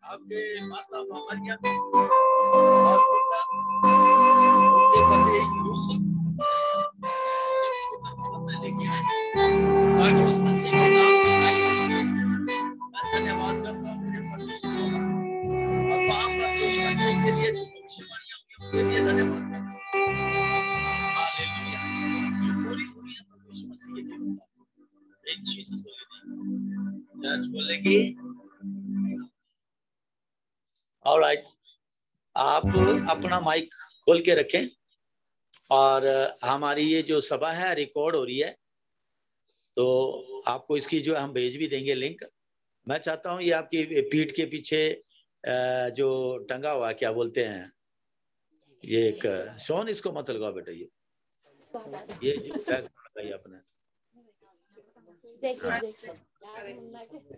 आपके माता मामरिया और पिता उनके पति यूसुफ में लेके आए ताकि उस बच्चे के नाम मैं धन्यवाद करता हूँ मेरे परमेश्वर और वहां पर जो उस बच्चे के लिए जो भविष्यवाणियां होंगी उसके लिए धन्यवाद करता हूँ। हालेलुया। जो पूरी हुई है प्रभु यीशु मसीह के जीवन में इन जीसस नेम चर्च बोलेगी। ऑलराइट, आप अपना माइक खोल के रखें और हमारी ये जो सभा है रिकॉर्ड हो रही है, तो आपको इसकी जो हम भेज भी देंगे लिंक। मैं चाहता हूँ ये आपकी पीठ के पीछे जो टंगा हुआ क्या बोलते हैं, ये एक सोन, इसको मत लगाओ बेटा, ये जो बैग लगाइए अपने।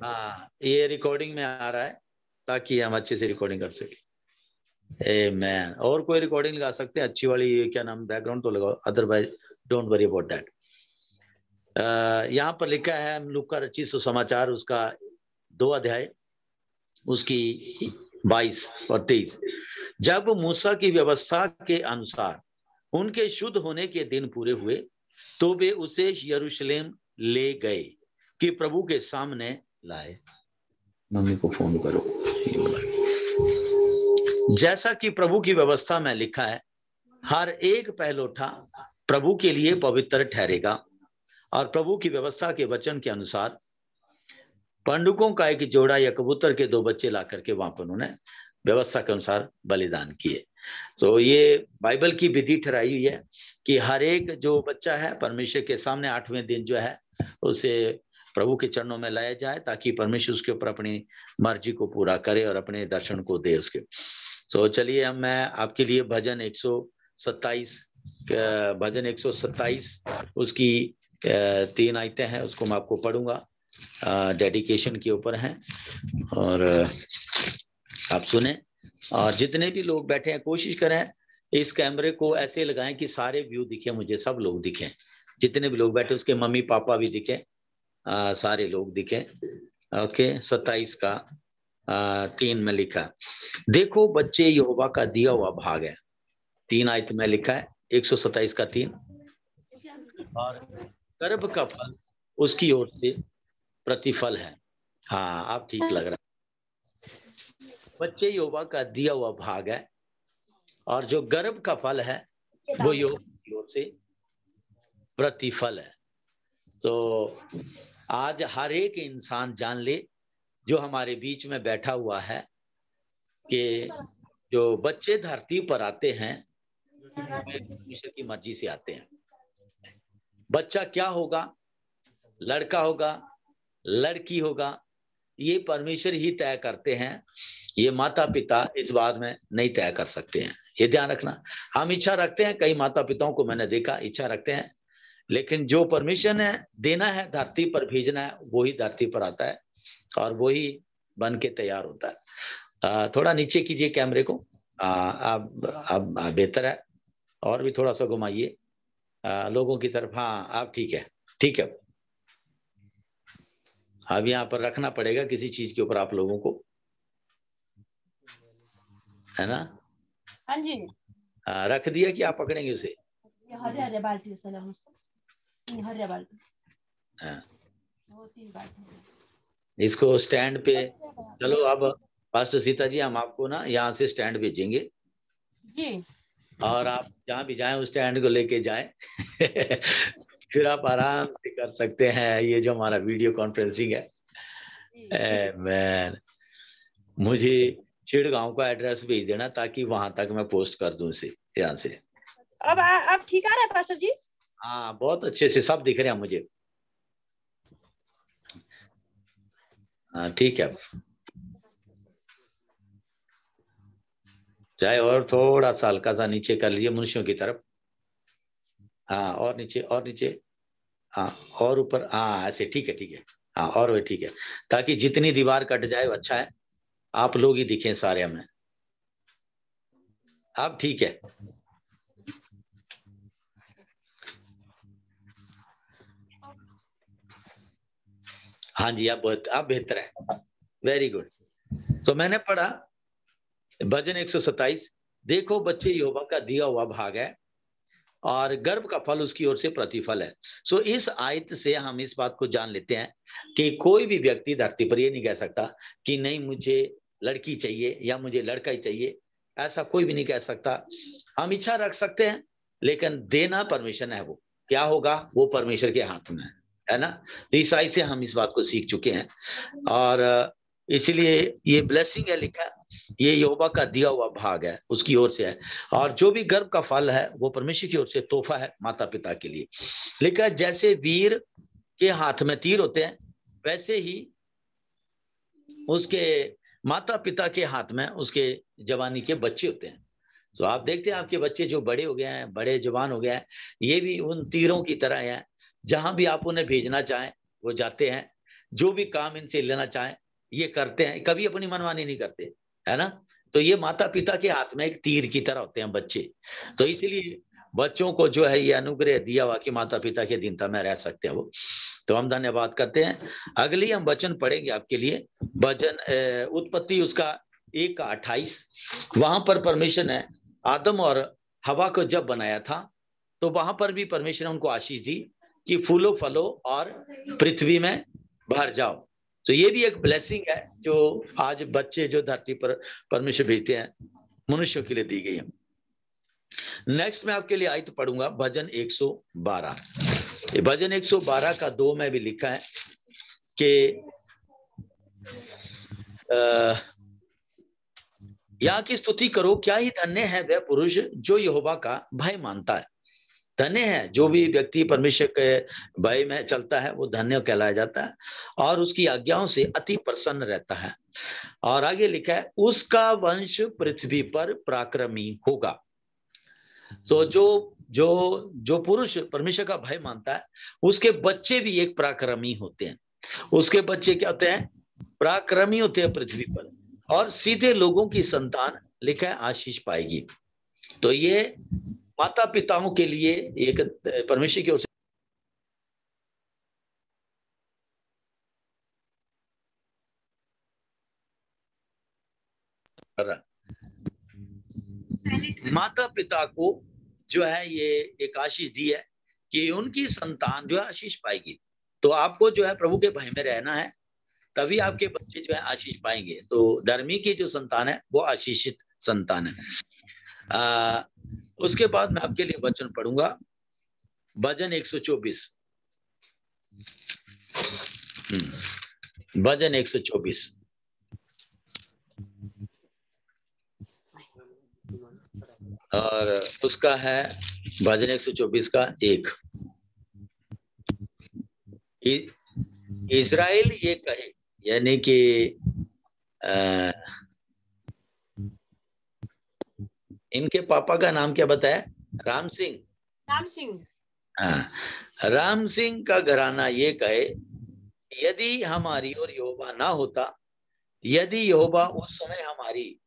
हाँ, ये रिकॉर्डिंग में आ रहा है ताकि हम अच्छे से रिकॉर्डिंग कर सके। आमेन। और कोई रिकॉर्डिंग लगा सकते हैं अच्छी वाली, ये क्या नाम, बैकग्राउंड तो लगाओ, otherwise don't worry about that. यहाँ पर लिखा है लूका रचित सुसमाचार उसका 2 अध्याय उसकी 22 और 23। जब मूसा की व्यवस्था के अनुसार उनके शुद्ध होने के दिन पूरे हुए तो वे उसे यरूशलेम ले गए कि प्रभु के सामने लाए। मम्मी को फोन करो। जैसा कि प्रभु की व्यवस्था में लिखा है, हर एक पहलौठा प्रभु के लिए पवित्र ठहरेगा और प्रभु की व्यवस्था के वचन के अनुसार पंडुकों का एक जोड़ा या कबूतर के 2 बच्चे ला करके वहां पर उन्होंने व्यवस्था के अनुसार बलिदान किए। तो ये बाइबल की विधि ठहराई हुई है कि हर एक जो बच्चा है परमेश्वर के सामने 8वें दिन जो है उसे प्रभु के चरणों में लाया जाए ताकि परमेश्वर उसके ऊपर अपनी मर्जी को पूरा करे और अपने दर्शन को दे उसके। तो चलिए अब मैं आपके लिए भजन 127 उसकी 3 आयतें हैं, उसको मैं आपको पढ़ूंगा, डेडिकेशन के ऊपर है और आप सुने। और जितने भी लोग बैठे हैं कोशिश करें इस कैमरे को ऐसे लगाएं कि सारे व्यू दिखे, मुझे सब लोग दिखें, जितने भी लोग बैठे उसके मम्मी पापा भी दिखें, सारे लोग दिखें। ओके, 27 का 3 में लिखा, देखो बच्चे यहोवा का दिया हुआ भाग है। 3 आयत में लिखा है 127 का 3, और गर्भ का फल उसकी ओर से प्रतिफल है। हाँ, आप ठीक लग रहा है। बच्चे यहोवा का दिया हुआ भाग है और जो गर्भ का फल है वो यहोवा की ओर से प्रतिफल है। तो आज हर एक इंसान जान ले जो हमारे बीच में बैठा हुआ है कि जो बच्चे धरती पर आते हैं परमेश्वर की मर्जी से आते हैं। बच्चा क्या होगा, लड़का होगा लड़की होगा, ये परमेश्वर ही तय करते हैं, ये माता पिता इस बात में नहीं तय कर सकते हैं, ये ध्यान रखना। हम इच्छा रखते हैं, कई माता पिताओं को मैंने देखा इच्छा रखते हैं, लेकिन जो परमिशन है देना है धरती पर भेजना है वो ही धरती पर आता है और वो ही बन के तैयार होता है। थोड़ा नीचे कीजिए कैमरे को, अब बेहतर है, और भी थोड़ा सा घुमाइए लोगों की तरफ। हाँ, आप ठीक है, ठीक है। अब यहाँ पर रखना पड़ेगा किसी चीज के ऊपर आप लोगों को, है ना? हाँ जी, रख दिया कि आप पकड़ेंगे उसे? हरे बाल्टी से हरे बाल्टी, हाँ, 2-3 बाल्टी इसको स्टैंड पे। चलो अब पास्टर सीता जी, हम आपको ना यहाँ से स्टैंड भेजेंगे जी, और आप जहाँ भी जाएं उस स्टैंड को लेके जाएं फिर आप आराम से कर सकते हैं ये जो हमारा वीडियो कॉन्फ्रेंसिंग है। मैन, मुझे चिड़गांव का एड्रेस भेज देना ताकि वहां तक मैं पोस्ट कर दूं इसे यहाँ से। अब ठीक आ रहा है पास्टर जी? हाँ, बहुत अच्छे से सब दिख रहे हैं मुझे। हाँ, ठीक है। चाहे और थोड़ा सा हल्का सा नीचे कर लीजिए मनुष्यों की तरफ। हाँ, और नीचे और नीचे, हाँ और ऊपर, हाँ ऐसे, ठीक है ठीक है। हाँ, और वो ठीक है ताकि जितनी दीवार कट जाए वो अच्छा है, आप लोग ही दिखें सारे हमें। अब ठीक है। हाँ जी, अब बेहतर है, वेरी गुड। तो मैंने पढ़ा भजन 127, देखो बच्चे यहोवा का दिया हुआ भाग है और गर्भ का फल उसकी ओर से प्रतिफल है। सो इस आयत से हम इस बात को जान लेते हैं कि कोई भी व्यक्ति धरती पर ये नहीं कह सकता कि नहीं मुझे लड़की चाहिए या मुझे लड़का ही चाहिए, ऐसा कोई भी नहीं कह सकता। हम इच्छा रख सकते हैं लेकिन देना परमिशन है, वो क्या होगा वो परमेश्वर के हाथ में है ना। तो इस आयत से हम इस बात को सीख चुके हैं और इसलिए ये ब्लेसिंग है लिखा, ये यहोवा का दिया हुआ भाग है, उसकी ओर से है। और जो भी गर्भ का फल है वो परमेश्वर की ओर से तोहफा है माता पिता के लिए। लिखा जैसे वीर के हाथ में तीर होते हैं वैसे ही उसके माता पिता के हाथ में उसके जवानी के बच्चे होते हैं। तो आप देखते हैं आपके बच्चे जो बड़े हो गए हैं, बड़े जवान हो गए हैं, ये भी उन तीरों की तरह हैं, जहां भी आप उन्हें भेजना चाहें वो जाते हैं, जो भी काम इनसे लेना चाहें ये करते हैं, कभी अपनी मनमानी नहीं करते, है ना। तो ये माता पिता के हाथ में एक तीर की तरह होते हैं बच्चे। तो इसीलिए बच्चों को जो है ये अनुग्रह दिया हुआ कि माता पिता के अधीनता में रह सकते हैं वो। तो हम धन्यवाद करते हैं। अगली हम वचन पढ़ेंगे आपके लिए, भजन उत्पत्ति उसका 1:28। वहां पर परमेश्वर ने आदम और हवा को जब बनाया था तो वहां पर भी परमेश्वर ने उनको आशीष दी कि फूलो फलो और पृथ्वी में भर जाओ। तो ये भी एक ब्लेसिंग है जो आज बच्चे जो धरती पर परमेश्वर भेजते हैं मनुष्यों के लिए दी गई है। नेक्स्ट मैं आपके लिए आयत पढ़ूंगा भजन 112। भजन 112 का 2 में भी लिखा है कि यहाँ की स्तुति करो, क्या ही धन्य है वह पुरुष जो यहोवा का भय मानता है। धन्य है जो भी व्यक्ति परमेश्वर के भय में चलता है, वो धन्य कहलाया जाता है और उसकी आज्ञाओं से अति प्रसन्न रहता है। और आगे लिखा है उसका वंश पृथ्वी पर पराक्रमी होगा। तो जो पुरुष परमेश्वर का भय मानता है उसके बच्चे भी एक पराक्रमी होते हैं। उसके बच्चे क्या होते हैं? पराक्रमी होते हैं पृथ्वी पर, और सीधे लोगों की संतान लिखा है आशीष पाएगी। तो ये माता पिताओं के लिए एक परमेश्वर की ओर से माता पिता को जो है ये एक आशीष दी है कि उनकी संतान जो है आशीष पाएगी। तो आपको जो है प्रभु के भय में रहना है, तभी आपके बच्चे जो है आशीष पाएंगे। तो धर्मी की जो संतान है वो आशीषित संतान है। उसके बाद मैं आपके लिए वचन पढ़ूंगा भजन 124। भजन 124 और उसका है भजन 124 का 1। इज़राइल ये कहे, यानी कि इनके पापा का नाम क्या बताया? राम सिंह। राम सिंह। हाँ, राम सिंह का घराना ये कहे, यदि हमारी और यहोवा ना होता, यदि यहोवा उस समय हमारी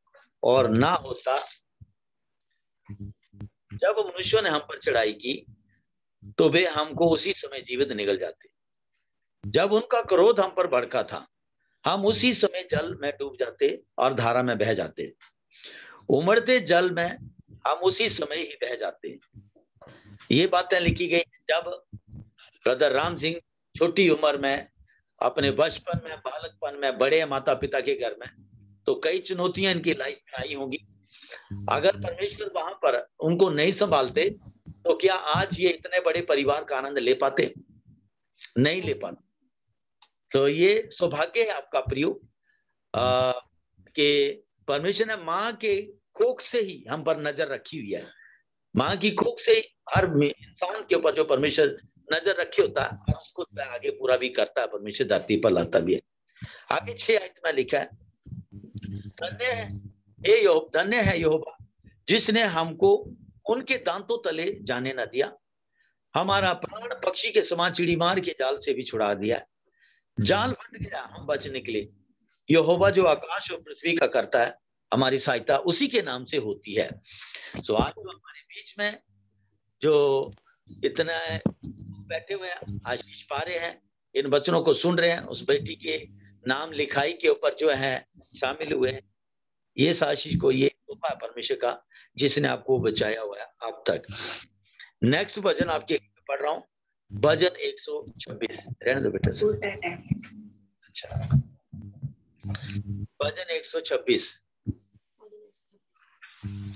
और ना होता जब मनुष्यों ने हम पर चढ़ाई की, तो वे हमको उसी समय जीवित निगल जाते। जब उनका क्रोध हम पर भड़का था, हम उसी समय जल में डूब जाते और धारा में बह जाते। उमड़ते जल में हम उसी समय ही बह जाते। ये बातें लिखी गई जब ब्रदर राम सिंह छोटी उम्र में, अपने बचपन में, बालकपन में बड़े माता पिता के घर में, तो कई चुनौतियां इनकी लाइफ में आई होंगी। अगर परमेश्वर वहां पर उनको नहीं संभालते तो क्या आज ये इतने बड़े परिवार का आनंद ले पाते? नहीं ले पाते। तो ये सौभाग्य है आपका प्रियो कि परमेश्वर ने माँ के कोख से ही हम पर नजर रखी हुई है। माँ की कोख से ही हर इंसान के ऊपर जो परमेश्वर नजर रखे होता है और उसको आगे पूरा भी करता है, परमेश्वर धरती पर लाता भी है। आगे 6 आयत में लिखा है, धन्य है यहोवा जिसने हमको उनके दांतों तले जाने न दिया, हमारा प्राण पक्षी के समान चिड़ीमार के जाल से भी छुड़ा दिया। जाल फट गया, हम बच निकले। यहोवा जो आकाश और पृथ्वी का करता है, हमारी सहायता उसी के नाम से होती है। सो आज तो हमारे बीच में जो इतना बैठे हुए हैं, आशीष पा रहे हैं, इन वचनों को सुन रहे हैं, उस बेटी के नाम लिखाई के ऊपर जो है शामिल हुए हैं। ये आशीष को ये तोहफा है परमेश्वर का, जिसने आपको बचाया हुआ है अब तक। नेक्स्ट भजन आपके पढ़ रहा हूँ, भजन 126। रहने दो बेटा से। अच्छा, भजन 126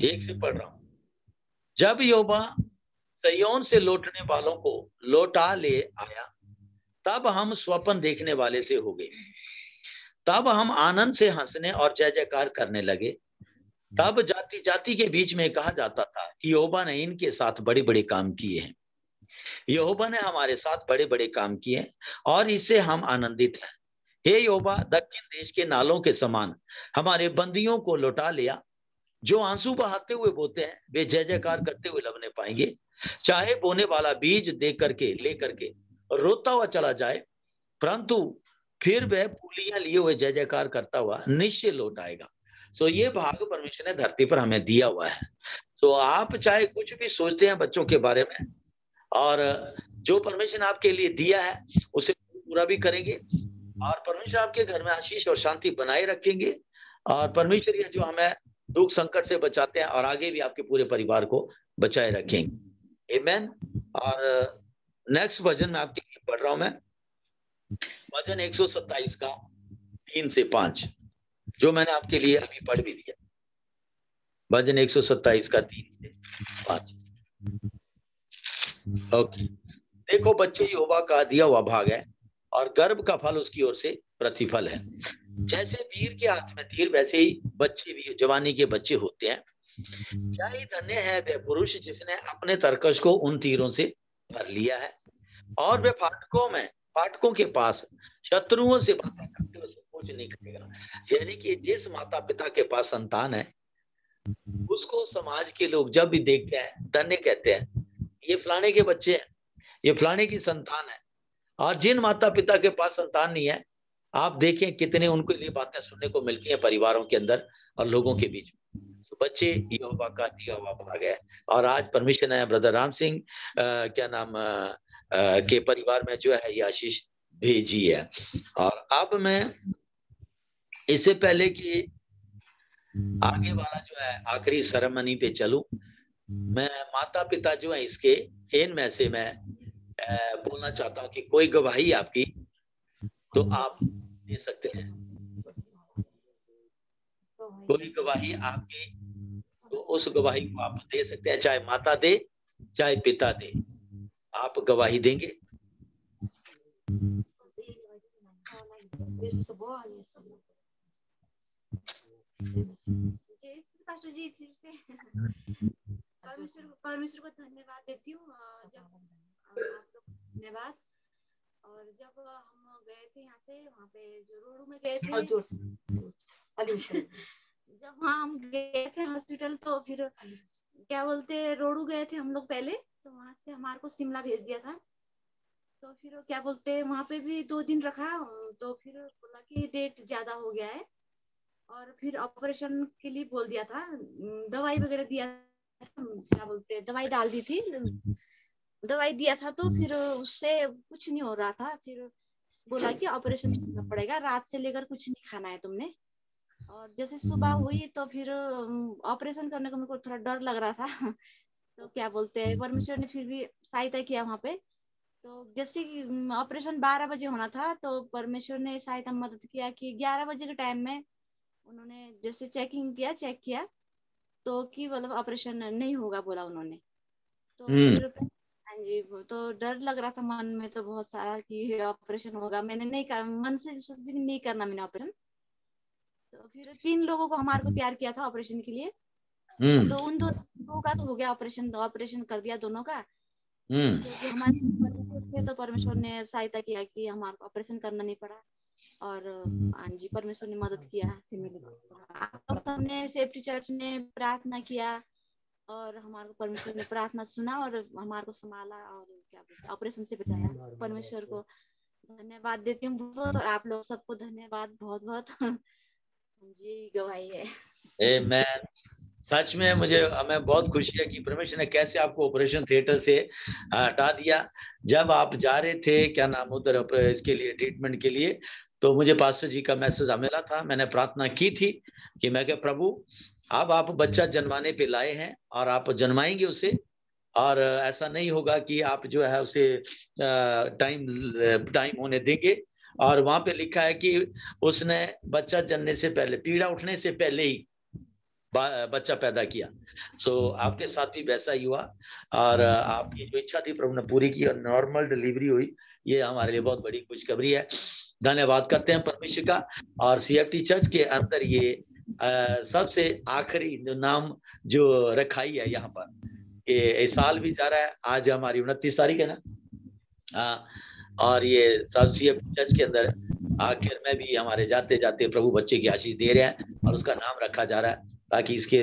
एक से पढ़ रहा हूँ। जब यहोवा सिय्योन से लौटने वालों को लौटा ले आया, तब हम स्वप्न देखने वाले से हो गए। तब हम आनंद से हंसने और जय जयकार करने लगे। तब जाति जाति के बीच में कहा जाता था कि यहोवा ने इनके साथ बड़े बड़े काम किए हैं। यहोवा ने हमारे साथ बड़े बड़े काम किए और इससे हम आनंदित हैं। हे यहोवा, दक्षिण देश के नालों के समान हमारे बंदियों को लौटा लिया। जो आंसू बहाते हुए बोते हैं, वे जय जयकार करते हुए लवने पाएंगे। चाहे बोने वाला बीज दे करके ले करके रोता हुआ चला जाए, परंतु फिर वह पूलियां लिए हुए जय जयकार करता हुआ निश्चय लौट आएगा। तो ये भाग परमेश्वर ने धरती पर हमें दिया हुआ है। तो आप चाहे कुछ भी सोचते हैं बच्चों के बारे में, और जो परमेश्वर ने आपके लिए दिया है उसे पूरा भी करेंगे, और परमेश्वर आपके घर में आशीष और शांति बनाए रखेंगे। और परमेश्वर ये जो हमें दुख संकट से बचाते हैं और आगे भी आपके पूरे परिवार को बचाए रखेंगे। आमीन। और नेक्स्ट भजन में आपके लिए पढ़ रहा हूं मैं, भजन 127 का 3 से 5, जो मैंने आपके लिए अभी पढ़ भी दिया। भजन 127 का 3 से 5। ओके। देखो बच्चे यहोवा का दिया हुआ भाग है, और गर्भ का फल उसकी ओर से प्रतिफल है। जैसे वीर के हाथ में तीर, वैसे ही बच्चे भी जवानी के बच्चे होते हैं। क्या ही धन्य है वह पुरुष जिसने अपने तरकश को उन तीरों से भर लिया है, और वह फाटकों के पास शत्रुओं से बातें करते हुए कुछ नहीं करेगा। यानी कि जिस माता पिता के पास संतान है, उसको समाज के लोग जब भी देखते हैं धन्य कहते हैं, ये फलाने के बच्चे हैं, ये फलाने की संतान है। और जिन माता पिता के पास संतान नहीं है, आप देखें कितने उनके लिए बातें सुनने को मिलती हैं परिवारों के अंदर और लोगों के बीच में। तो बच्चे यहोवा का दिया हुआ भाग है। और आज परमेश्वर ने ब्रदर राम सिंह के परिवार में जो है ये आशीष भेजी है। और अब मैं इससे पहले कि आगे वाला जो है आखिरी सेरेमनी पे चलूं, मैं माता पिता जो है इसके इनमें से मैं बोलना चाहता हूं कि कोई गवाही आपकी तो आप दे सकते हैं। कोई गवाही आपकी तो उस गवाही को आप दे सकते हैं, चाहे माता दे चाहे पिता दे, आप गवाही देंगे। पास्टर जी फिर से परमेश्वर को धन्यवाद देती हूँ। जब आप लोग धन्यवाद। और जब हम गए थे यहाँ से वहाँ पे जो रोडू में गए थे, जब वहाँ हम गए थे हॉस्पिटल, तो फिर क्या बोलते रोडू गए थे हम लोग पहले, तो वहाँ से हमारे को शिमला भेज दिया था। तो फिर क्या बोलते वहाँ पे भी 2 दिन रखा, तो फिर बोला कि डेट ज्यादा हो गया है, और फिर ऑपरेशन के लिए बोल दिया था। दवाई वगैरह दिया, क्या बोलते दवाई डाल दी थी, दवाई दिया था, तो फिर उससे कुछ नहीं हो रहा था। फिर बोला कि ऑपरेशन करना पड़ेगा, रात से लेकर कुछ नहीं खाना है तुमने। और जैसे सुबह हुई तो फिर ऑपरेशन करने को मेरे को थोड़ा डर लग रहा था। तो क्या बोलते हैं परमेश्वर ने फिर भी सहायता किया वहाँ पे। तो जैसे कि ऑपरेशन 12 बजे होना था, तो परमेश्वर ने सहायता मदद किया कि 11 बजे के टाइम में उन्होंने जैसे चेक किया तो कि मतलब ऑपरेशन नहीं होगा बोला उन्होंने। तो फिर हाँ जी, तो डर लग रहा था मन में तो बहुत सारा कि ऑपरेशन होगा। मैंने नहीं कहा, मन से सोची नहीं करना मैंने ऑपरेशन। तो फिर 3 लोगों को हमारे को तैयार किया था ऑपरेशन के लिए। तो उन दो का तो हो गया ऑपरेशन, ऑपरेशन कर दिया दोनों का। क्योंकि हमारे परमेश्वर थे तो परमेश्वर ने सहायता किया कि हमारे को ऑपरेशन करना नहीं पड़ा। और हाँ जी, परमेश्वर ने मदद किया। हमने सेफ्टी चर्च ने प्रार्थना किया और हमारे को परमेश्वर ने प्रार्थना सुना और हमारे को संभाला और क्या बोलते ऑपरेशन से बचाया। परमेश्वर को धन्यवाद देती हूँ बहुत, और आप लोग सबको धन्यवाद बहुत बहुत। जी गवाही है। आमीन। सच में हमें बहुत खुशी है कि परमेश्वर ने कैसे आपको ऑपरेशन थिएटर से हटा दिया। जब आप जा रहे थे क्या नाम उधर इसके लिए ट्रीटमेंट के लिए, तो मुझे पास्टर जी का मैसेज मिला था, मैंने प्रार्थना की थी कि मैं कह प्रभु अब आप बच्चा जन्माने पे लाए हैं और आप जन्माएंगे उसे, और ऐसा नहीं होगा कि आप जो है उसे टाइम होने देंगे। और वहां पे लिखा है कि उसने बच्चा जन्मने से पहले, पीड़ा उठने से पहले ही बच्चा पैदा किया। सो आपके साथ भी वैसा ही हुआ और आपकी जो इच्छा थी प्रभु ने पूरी की और नॉर्मल डिलीवरी हुई। ये हमारे लिए बहुत बड़ी खुशखबरी है। धन्यवाद करते हैं परमेश्वर का। और CFT चर्च के अंदर ये सबसे आखिरी जो नाम जो रखाई है यहाँ पर, ये साल भी जा रहा है, आज हमारी 29 तारीख है ना, और ये सब CFT चर्च के अंदर आखिर में भी हमारे जाते जाते प्रभु बच्चे की आशीष दे रहे हैं और उसका नाम रखा जा रहा है, ताकि इसके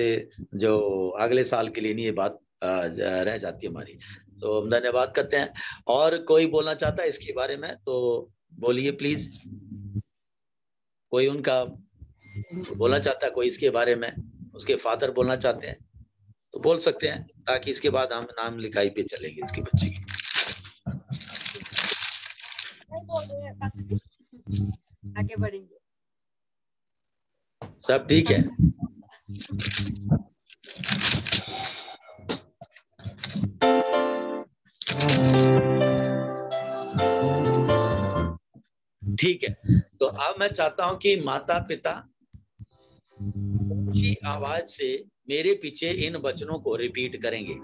जो अगले साल के लिए नहीं ये बात रह जाती है हमारी। तो हम धन्यवाद करते हैं। और कोई बोलना चाहता है इसके बारे में तो बोलिए प्लीज। कोई उनका बोलना चाहता है, कोई इसके बारे में, उसके फादर बोलना चाहते हैं तो बोल सकते हैं, ताकि इसके बाद हम नाम लिखाई पे चलेंगे इसके बच्चे की। आगे बढ़ेंगे। सब ठीक है। ठीक है, तो अब मैं चाहता हूं कि माता पिता ऊंची आवाज से मेरे पीछे इन वचनों को रिपीट करेंगे,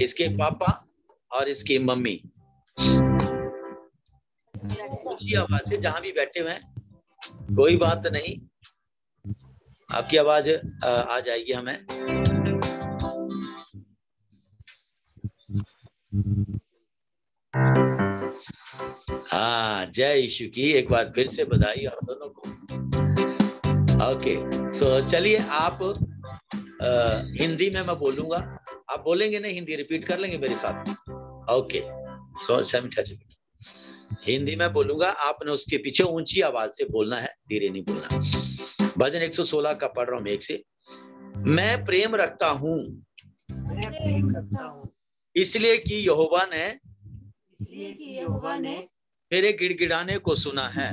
इसके पापा और इसकी मम्मी। ऊंची आवाज से, जहां भी बैठे हुए हैं, कोई बात नहीं, आपकी आवाज आ जाएगी हमें। हाँ, जय यीशु की एक बार फिर से बधाई आप दोनों को। ओके, सो चलिए आप हिंदी में मैं बोलूंगा, आप बोलेंगे नहीं, हिंदी रिपीट कर लेंगे मेरे साथ। ओके, सो हिंदी में बोलूंगा, आपने उसके पीछे ऊंची आवाज से बोलना है, धीरे नहीं बोलना। भजन 116 का पढ़ रहा हूं एक से। मैं प्रेम रखता हूँ इसलिए कि यहोवा ने मेरे गिड़गिड़ाने को सुना है।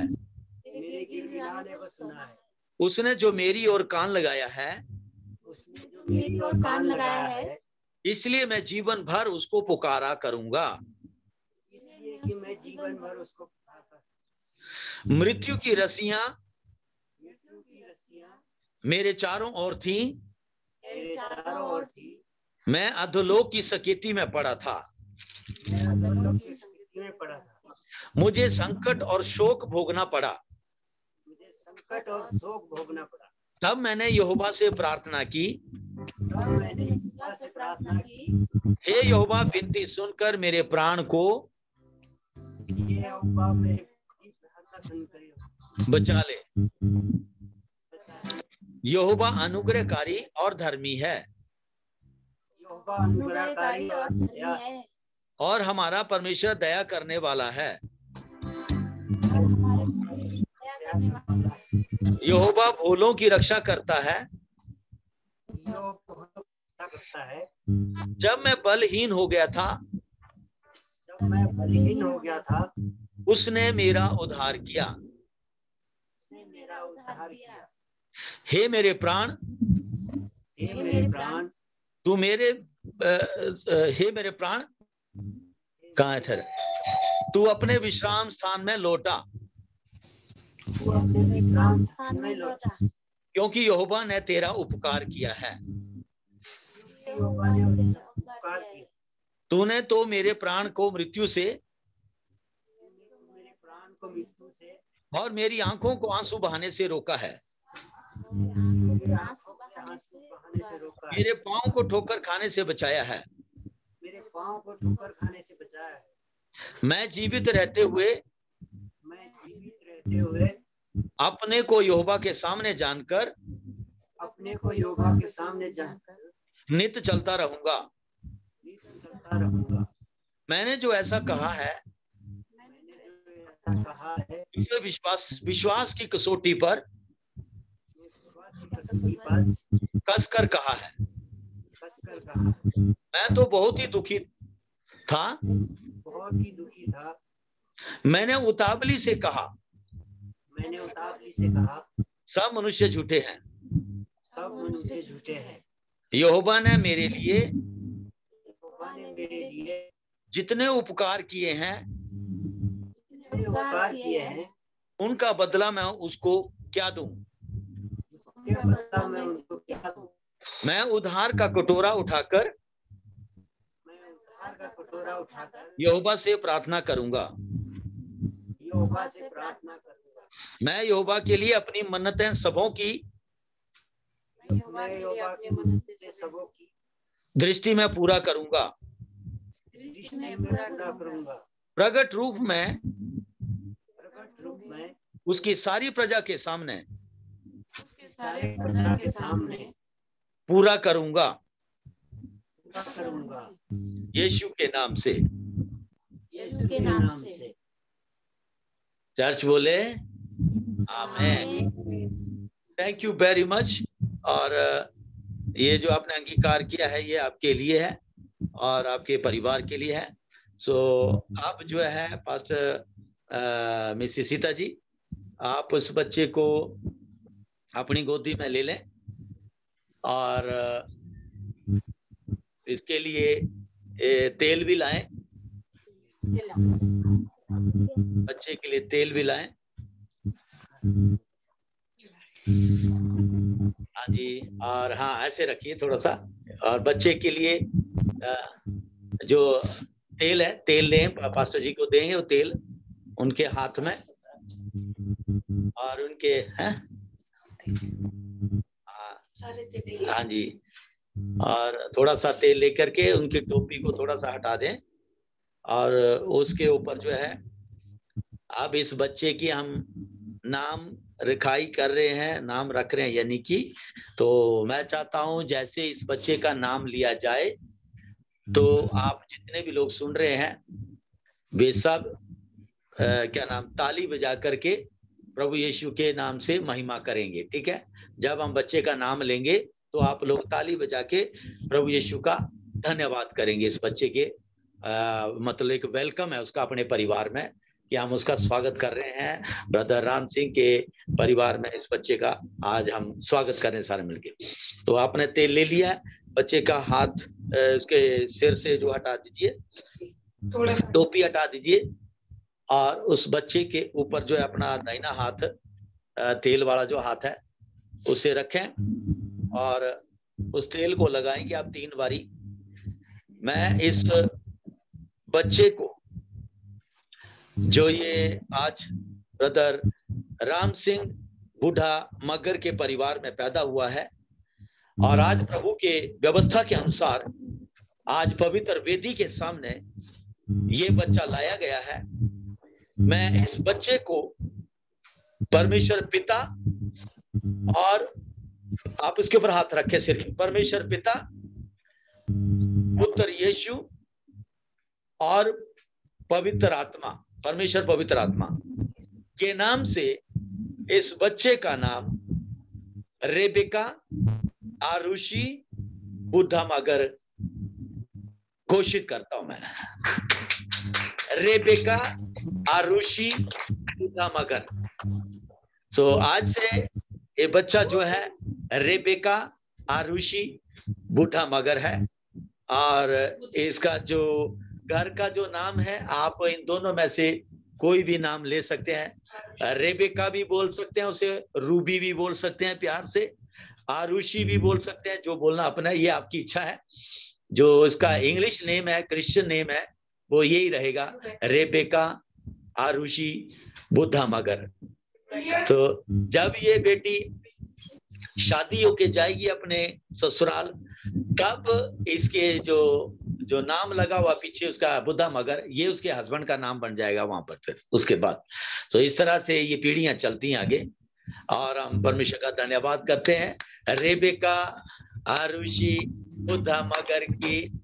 उसने जो मेरी ओर कान लगाया है, इसलिए मैं जीवन भर उसको पुकारा करूंगा। मृत्यु की रस्सियां मेरे चारों ओर थी, मैं अधोलोक की सकेती में पड़ा था। मुझे संकट और शोक भोगना पड़ा। तब मैंने यहोवा से प्रार्थना की, हे यहोवा विनती सुनकर मेरे प्राण को बचा ले। यहोवा अनुग्रहकारी और धर्मी है, और हमारा परमेश्वर दया करने वाला है। यहोवा भूलों की रक्षा करता है। जब मैं बलहीन हो गया था, उसने मेरा उद्धार किया। हे मेरे प्राण, तू मेरे हे मेरे प्राण कहाँ है ठहरे, तू अपने विश्राम स्थान में लौटा, क्योंकि यहोवा ने तेरा उपकार किया है। तूने तो मेरे प्राण को मृत्यु से और मेरी आंखों को आंसू बहाने से रोका है। मेरे पांव को ठोकर खाने से बचाया है। मैं जीवित रहते हुए अपने को यहोवा के सामने जानकर नित्य चलता रहूंगा। मैंने जो ऐसा कहा है इसे विश्वास की कसौटी पर कसकर कहा है। मैं तो बहुत ही दुखी था। मैंने उतावली से कहा, मैंने उतावली से कहा, सब मनुष्य झूठे हैं, सब मनुष्य झूठे हैं। यहोवा ने मेरे लिए यहोवा ने मेरे लिए जितने उपकार किए हैं, जितने उपकार किए हैं, उनका बदला मैं उसको क्या दूं? उसके बदला मैं उनको क्या दूं? मैं उधार का कटोरा उठाकर यहोवा से प्रार्थना करूंगा। यहोवा से प्रार्थना करूंगा। मैं यहोवा के लिए अपनी मन्नतें सबों की दृष्टि में पूरा करूंगा। प्रगट रूप में उसकी सारी प्रजा के सामने पूरा करूंगा यीशु के नाम से। यीशु के नाम से। चर्च बोले आमीन। Thank you very much. और ये जो आपने अंगीकार किया है ये आपके लिए है और आपके परिवार के लिए है। सो आप जो है पास्टर मिसेस सीता जी, आप उस बच्चे को अपनी गोदी में ले लें और इसके लिए तेल भी लाएं, बच्चे के लिए तेल भी लाएं। हाँ जी, और हाँ ऐसे रखिए थोड़ा सा। और बच्चे के लिए जो तेल है, तेल लें, पास्टर जी को देंगे वो तेल उनके हाथ में और उनके हैं हाँ जी, और थोड़ा सा तेल लेकर के उनकी टोपी को थोड़ा सा हटा दें और उसके ऊपर जो है अब इस बच्चे की हम नाम रिखाई कर रहे हैं, नाम रख रहे हैं यानी कि। तो मैं चाहता हूं जैसे इस बच्चे का नाम लिया जाए तो आप जितने भी लोग सुन रहे हैं वे सब क्या नाम ताली बजा करके प्रभु यीशु के नाम से महिमा करेंगे। ठीक है, जब हम बच्चे का नाम लेंगे तो आप लोग ताली बजा के प्रभु यीशु का धन्यवाद करेंगे। इस बच्चे के मतलब एक वेलकम है उसका अपने परिवार में कि हम उसका स्वागत कर रहे हैं। ब्रदर राम सिंह के परिवार में इस बच्चे का आज हम स्वागत कर रहे हैं सारे मिलके। तो आपने तेल ले लिया है, बच्चे का हाथ उसके सिर से जो हटा दीजिए, टोपी हटा दीजिए और उस बच्चे के ऊपर जो है अपना दाहिना हाथ तेल वाला जो हाथ है उसे रखें और उस तेल को लगाएंगे आप 3 बारी। मैं इस बच्चे को जो ये आज ब्रदर राम सिंह बूढ़ा मगर के परिवार में पैदा हुआ है और आज प्रभु के व्यवस्था के अनुसार आज पवित्र वेदी के सामने ये बच्चा लाया गया है। मैं इस बच्चे को परमेश्वर पिता और आप इसके ऊपर हाथ रखें सिर के, परमेश्वर पिता, पुत्र यीशु और पवित्र आत्मा, परमेश्वर पवित्र आत्मा के नाम से इस बच्चे का नाम रेबेका आरुषि बुद्धा मगर घोषित करता हूं मैं। रेबेका आरुषि बुद्धा मगर। सो आज से ये बच्चा जो है रेबेका आरुषि बूढ़ा मगर है और इसका जो घर का जो नाम है आप इन दोनों में से कोई भी नाम ले सकते हैं। रेबेका भी बोल सकते हैं, उसे रूबी भी बोल सकते हैं प्यार से, आरुषि भी बोल सकते हैं, जो बोलना अपना ये आपकी इच्छा है। जो इसका इंग्लिश नेम है, क्रिश्चियन नेम है, वो यही रहेगा, रेबेका आरुषि बुद्धा मगर। तो जब ये बेटी शादी होके जाएगी अपने ससुराल तब इसके जो नाम लगा हुआ पीछे उसका बुद्धा मगर, ये उसके हस्बैंड का नाम बन जाएगा वहां पर फिर उसके बाद। तो इस तरह से ये पीढ़ियां चलती हैं आगे और हम परमेश्वर का धन्यवाद करते हैं। रेबेका आरुषि बुद्धा मगर की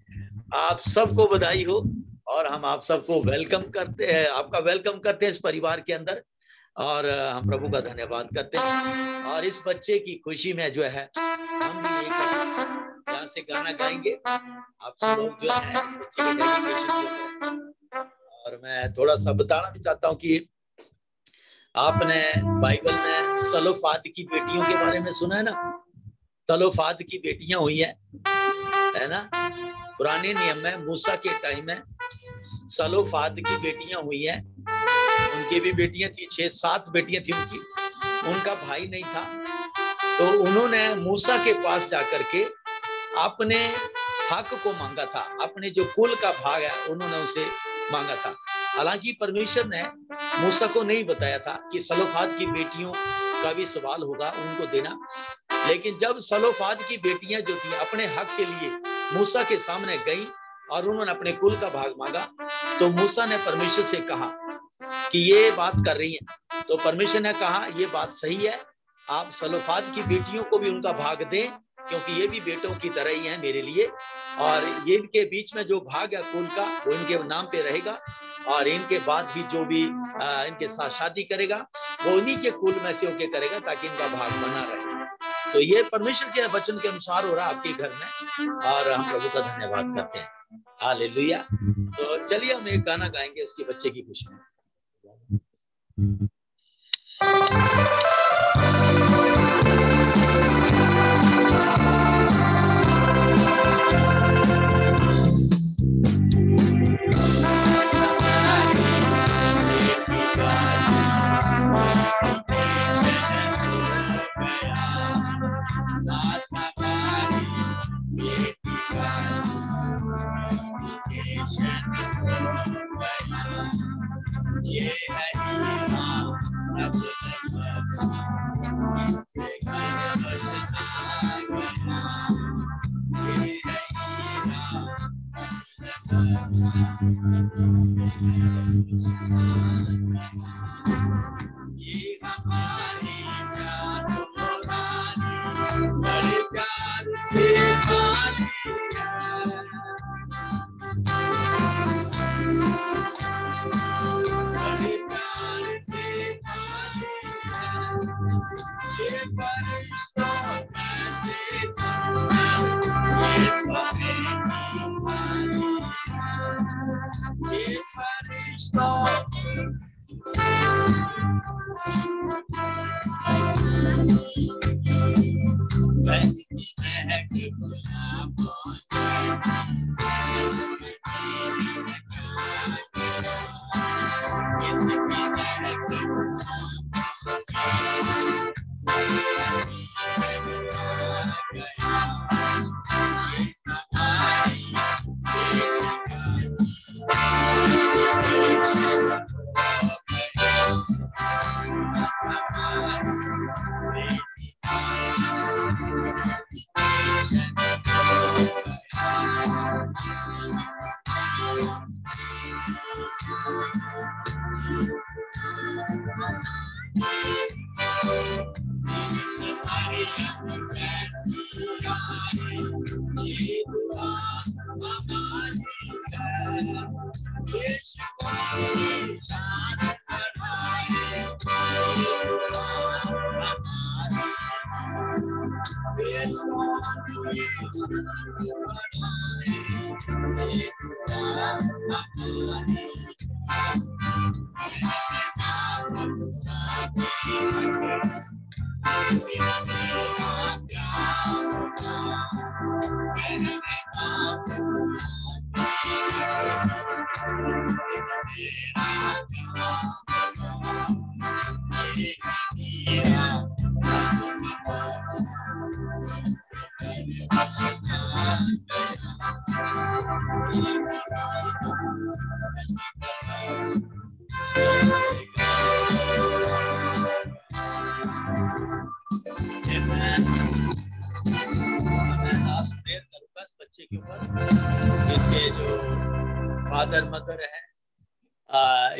आप सबको बधाई हो और हम आप सबको वेलकम करते हैं, आपका वेलकम करते हैं इस परिवार के अंदर और हम प्रभु का धन्यवाद करते हैं। और इस बच्चे की खुशी में जो है हम भी एक यहाँ से गाना गाएंगे। आप सब लोग जो है इस बच्चे के डेडिकेशन के ऊपर। और मैं थोड़ा सा बताना भी चाहता हूँ कि आपने बाइबल में सलोफाद की बेटियों के बारे में सुना है ना? सलोफाद की बेटियां हुई है ना? पुराने नियम में मूसा के टाइम में सलोफाद की बेटियां हुई हैं। उनकी भी बेटियां थी, 6-7 बेटियां थी उनकी। उनका भाई नहीं था, तो उन्होंने मूसा के पास जाकर के अपने हक को मांगा था। अपने जो कुल का भाग है उन्होंने उसे मांगा था। हालांकि परमेश्वर ने मूसा को नहीं बताया था कि सलोफाद की बेटियों का भी सवाल होगा उनको देना। लेकिन जब सलोफाद की बेटियां जो थी अपने हक के लिए मूसा के सामने गई और उन्होंने अपने कुल का भाग मांगा, तो मूसा ने परमेश्वर से कहा कि ये बात कर रही है। तो परमेश्वर ने कहा ये बात सही है, आप सलोफाद की बेटियों को भी उनका भाग दें, क्योंकि ये भी बेटों की तरह ही है मेरे लिए, और ये इनके बीच में जो भाग है कुल का वो इनके नाम पे रहेगा, और इनके बाद भी जो भी इनके साथ शादी करेगा वो उन्हीं के कुल में से होके करेगा, ताकि इनका भाग बना रहे। तो ये परमेश्वर के वचन के अनुसार हो रहा आपके घर में, और हम प्रभु का धन्यवाद करते हैं। हालेलुया। तो चलिए हम एक गाना गाएंगे उसके बच्चे की खुशी में। ये है ये हमारी बड़े प्यार से मानी बड़े प्यार से मानी ये फरिश्तों ये फरिश्तों बच्चे के ऊपर इसके जो फादर मदर है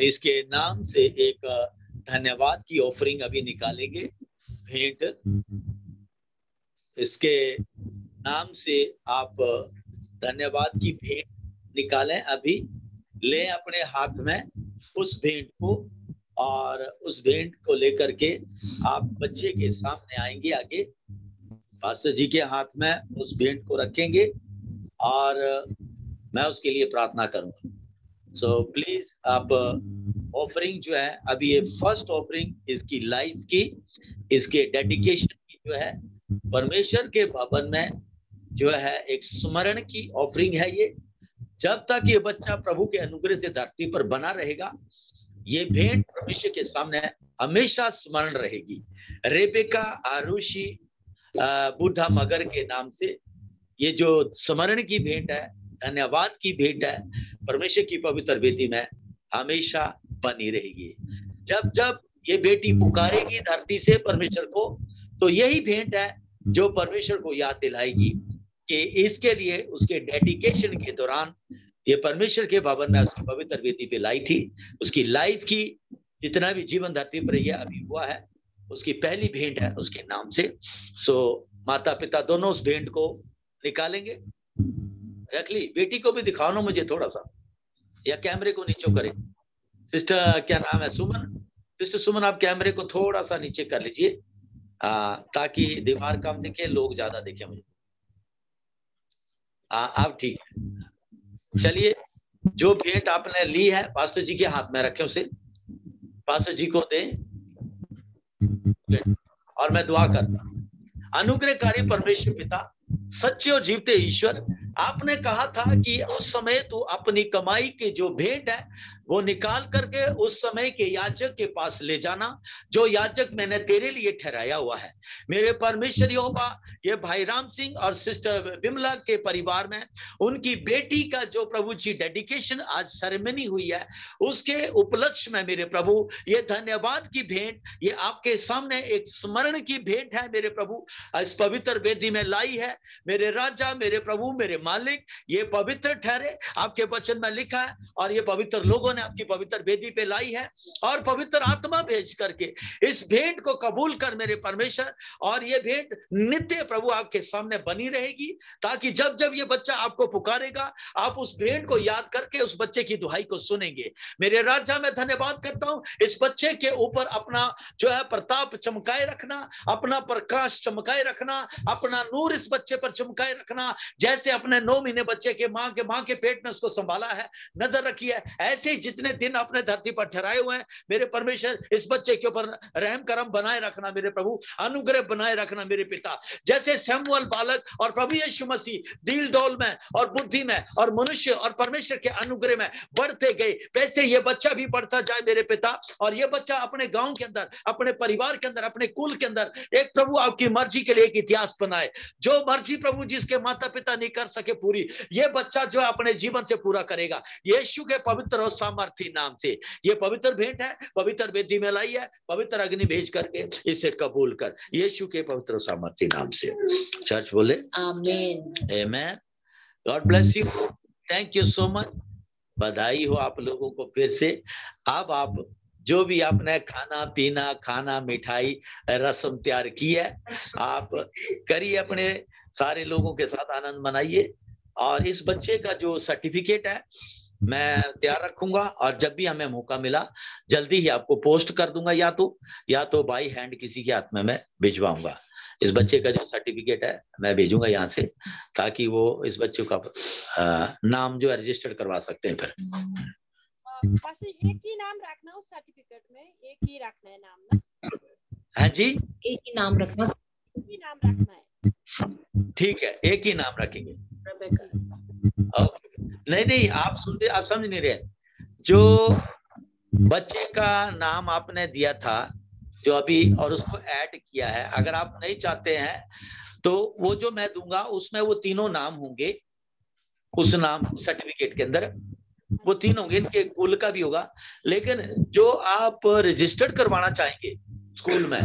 इसके नाम से एक धन्यवाद की ऑफरिंग अभी निकालेंगे, भेंट इसके नाम से आप धन्यवाद की भेंट निकालें, अभी लें अपने हाथ में उस भेंट को, और उस भेंट को लेकर के आप बच्चे के सामने आएंगे, आगे पास्टर जी के हाथ में उस भेंट को रखेंगे और मैं उसके लिए प्रार्थना करूंगा। सो प्लीज आप ऑफरिंग जो है, अभी ये फर्स्ट ऑफरिंग इसकी लाइफ की, इसके डेडिकेशन की जो है, परमेश्वर के भवन में जो है एक स्मरण की ऑफरिंग है ये। जब तक ये बच्चा प्रभु के अनुग्रह से धरती पर बना रहेगा, ये भेंट परमेश्वर के सामने हमेशा स्मरण रहेगी। रेबेका आरुषि बुढ़ा मगर के नाम से ये जो स्मरण की भेंट है, धन्यवाद की भेंट है, परमेश्वर की पवित्र वेदी में हमेशा बनी रहेगी। जब जब ये बेटी पुकारेगी धरती से परमेश्वर को, तो यही भेंट है जो परमेश्वर को याद दिलाएगी कि इसके लिए उसके डेडिकेशन के दौरान ये परमेश्वर के भवन में उसकी पवित्र वेदी पे लाई थी। उसकी लाइफ की जितना भी जीवन धरती पर ये अभी हुआ है, उसकी पहली भेंट है उसके नाम से। सो माता पिता दोनों उस भेंट को निकालेंगे। रख ली, बेटी को भी दिखाओ ना मुझे थोड़ा सा, या कैमरे को नीचे करें। सिस्टर क्या नाम है, सुमन, सिस्टर सुमन, आप कैमरे को थोड़ा सा नीचे कर लीजिए ताकि दीवार कम दिखे, लोग ज्यादा दिखे मुझे। अब ठीक है। चलिए, जो भेंट आपने ली है पास्टर जी के हाथ में रखें, उसे पास्टर जी को दें और मैं दुआ करता हूं। अनुग्रहकारी परमेश्वर पिता, सच्चे और जीवते ईश्वर, आपने कहा था कि उस समय तू अपनी कमाई की जो भेंट है वो निकाल करके उस समय के याजक के पास ले जाना, जो याजक मैंने तेरे लिए ठहराया हुआ है। मेरे परमेश्वर यहोवा, ये भाई राम सिंह और सिस्टर बिमला के परिवार में उनकी बेटी का जो प्रभु जी डेडिकेशन आज सेरेमनी हुई है, उसके उपलक्ष्य में मेरे प्रभु ये धन्यवाद की भेंट, ये आपके सामने एक स्मरण की भेंट है मेरे प्रभु, इस पवित्र वेदी में लाई है। मेरे राजा, मेरे प्रभु, मेरे मालिक, ये पवित्र ठहरे, आपके वचन में लिखा है, और ये पवित्र लोगों ने आपकी पवित्र वेदी पे लाई है, और पवित्र आत्मा भेज करके इस भेंट को कबूल कर मेरे परमेश्वर, और ये भेंट नित्य प्रभु आपके सामने बनी रहेगी, ताकि जब जब ये बच्चा आपको पुकारेगा, आप उस भेंट को याद करके उस बच्चे की दुहाई को सुनेंगे। मेरे राजा, मैं धन्यवाद करता हूं, इस बच्चे के ऊपर अपना जो है प्रताप चमकाए रखना, अपना प्रकाश चमकाए रखना, अपना नूर इस बच्चे पर चमकाए रखना। जैसे अपने 9 महीने बच्चे के मां के पेट में उसको संभाला है, नजर रखी है, ऐसे ही जितने दिन अपने धरती पर ठहराए हुए हैं मेरे परमेश्वर, इस बच्चे के ऊपर रहम करम बनाए रखना मेरे प्रभु, अनुग्रह बनाए रखना मेरे पिता। जैसे सैमुअल बालक और प्रभु यीशु मसीह दिल डोल में और बुद्धि में और मनुष्य और परमेश्वर के अनुग्रह में बढ़ते गए, वैसे ये बच्चा भी बढ़ता जाए मेरे पिता, और ये बच्चा अपने गांव के अंदर, अपने परिवार के अंदर, अपने कुल के अंदर एक प्रभु आपकी मर्जी के लिए एक इतिहास बनाए। जो मर्जी प्रभु जिसके माता पिता नहीं कर सके पूरी, ये बच्चा जो अपने जीवन से पूरा करेगा, यीशु के पवित्र और सामर्थी नाम से। ये पवित्र भेंट है, पवित्र वेदी में लाई है, पवित्र अग्नि भेज करके इसे कबूल कर, यीशु के पवित्र और सामर्थी नाम से। चर्च बोले आमीन, आमीन। God bless you, thank you so much. बधाई हो आप लोगों को फिर से। अब आप जो भी आपने खाना पीना, खाना मिठाई रस्म तैयार की है, आप करिए, अपने सारे लोगों के साथ आनंद मनाइए। और इस बच्चे का जो सर्टिफिकेट है मैं तैयार रखूंगा, और जब भी हमें मौका मिला जल्दी ही आपको पोस्ट कर दूंगा, या तो बाई हैंड किसी के हाथ में मैं भिजवाऊंगा। इस बच्चे का जो सर्टिफिकेट है मैं भेजूंगा यहाँ से, ताकि वो इस बच्चे का नाम जो है रजिस्टर्ड करवा सकते हैं। फिर एक ही नाम रखना उस सर्टिफिकेट में, एक ही रखना है नाम ना? हाँ जी, एक ही नाम रखना, एक ही नाम रखना है। ठीक है, एक ही नाम रखेंगे। नहीं, आप सुनते, आप समझ नहीं रहे। जो बच्चे का नाम आपने दिया था जो अभी, और उसको ऐड किया है, अगर आप नहीं चाहते हैं तो वो जो मैं दूंगा उसमें वो तीनों नाम होंगे, उस नाम सर्टिफिकेट के अंदर वो तीन होंगे, इनके कुल का भी होगा। लेकिन जो आप रजिस्टर्ड करवाना चाहेंगे स्कूल में,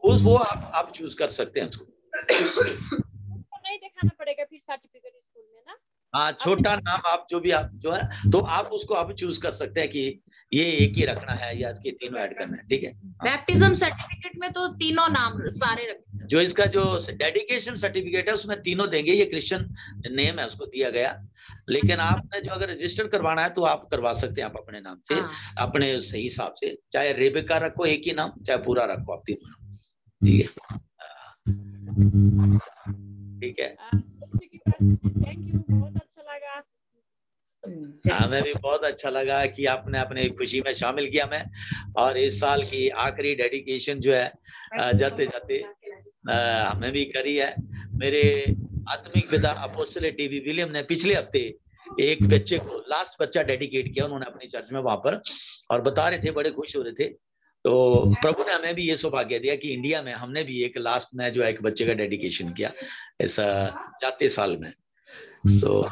वो आप चूज कर सकते हैं उसको। नहीं दिखाना पड़ेगा फिर सर्टिफिकेट स्कूल में ना? हाँ, छोटा नाम आप जो है, तो आप उसको आप चूज कर सकते हैं कि ये एक ही रखना है या इसके तीनों ऐड करना है। ठीक है, बैप्टिज्म सर्टिफिकेट में तो तीनों नाम सारे रखें। जो इसका जो डेडिकेशन सर्टिफिकेट है उसमें तीनों देंगे, ये क्रिश्चियन नेम है उसको दिया गया। लेकिन आपने जो अगर रजिस्टर करवाना है तो आप करवा सकते हैं, आप अपने नाम से, अपने सही हिसाब से, चाहे रेबेका रखो एक ही नाम, चाहे पूरा रखो आप तीनों नाम। ठीक है, थैंक यू, बहुत अच्छा लगा। हमें भी बहुत अच्छा लगा कि आपने अपने खुशी में शामिल किया मैं, और इस साल की आखिरी डेडिकेशन जो है जाते जाते हमें भी करी है। मेरे आत्मिक पिता अपोस्टल टीवी विलियम ने पिछले हफ्ते एक बच्चे को, लास्ट बच्चा डेडिकेट किया उन्होंने अपनी चर्च में वहां पर, और बता रहे थे बड़े खुश हो रहे थे। तो प्रभु ने हमें भी ये सौभाग्य दिया कि इंडिया में हमने भी एक लास्ट में जो एक बच्चे का डेडिकेशन किया इस जाते साल में। तो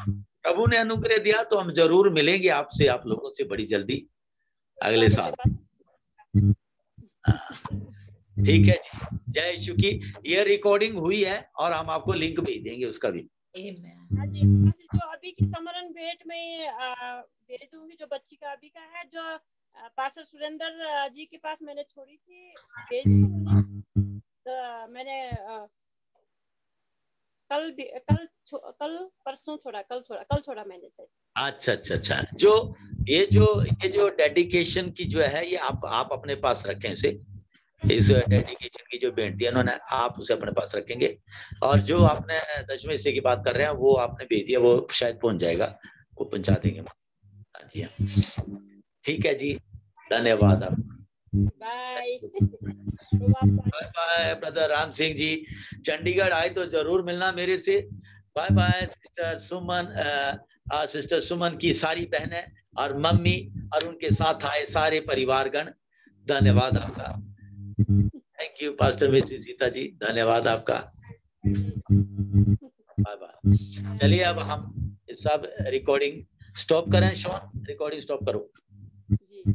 प्रभु ने अनुग्रह दिया तो हम जरूर मिलेंगे आपसे, आप लोगों से बड़ी जल्दी अगले साल। ठीक है जी, जय यीशु की। ये रिकॉर्डिंग हुई है और हम आपको लिंक भेज देंगे उसका भी। हाँ जी, जो अभी की समरण भेंट में भेज दूंगी, जो बच्ची का अभी का है, जो पास्टर सुरेंद्र जी के पास मैंने छोड़ी थी, भेज दी। तो मैंने कल परसों छोड़ा, कल छोड़ा मैंने से। अच्छा अच्छा अच्छा, जो ये जो डेडिकेशन की जो है ये आप अपने पास रखें इसे, इस डेडिकेशन की जो भेंट दी उन्होंने, आप उसे अपने पास रखेंगे। और जो आपने दशवें हिस्से की बात कर रहे हैं वो आपने भेज दिया, वो शायद पहुंच जाएगा, वो पहुंचा देंगे। हाँ जी, ठीक है जी, धन्यवाद आप। Bye bye brother Ram Singh ji, Chandigarh आए तो जरूर मिलना मेरे से। बाय बाय सिस्टर सुमन की सारी बहनें और मम्मी और उनके साथ आए सारे परिवारगण, धन्यवाद आपका। Thank you pastor Mrs Sita ji, धन्यवाद आपका। Bye bye. चलिए अब हम सब रिकॉर्डिंग स्टॉप करें। शॉन, रिकॉर्डिंग स्टॉप करो। जी।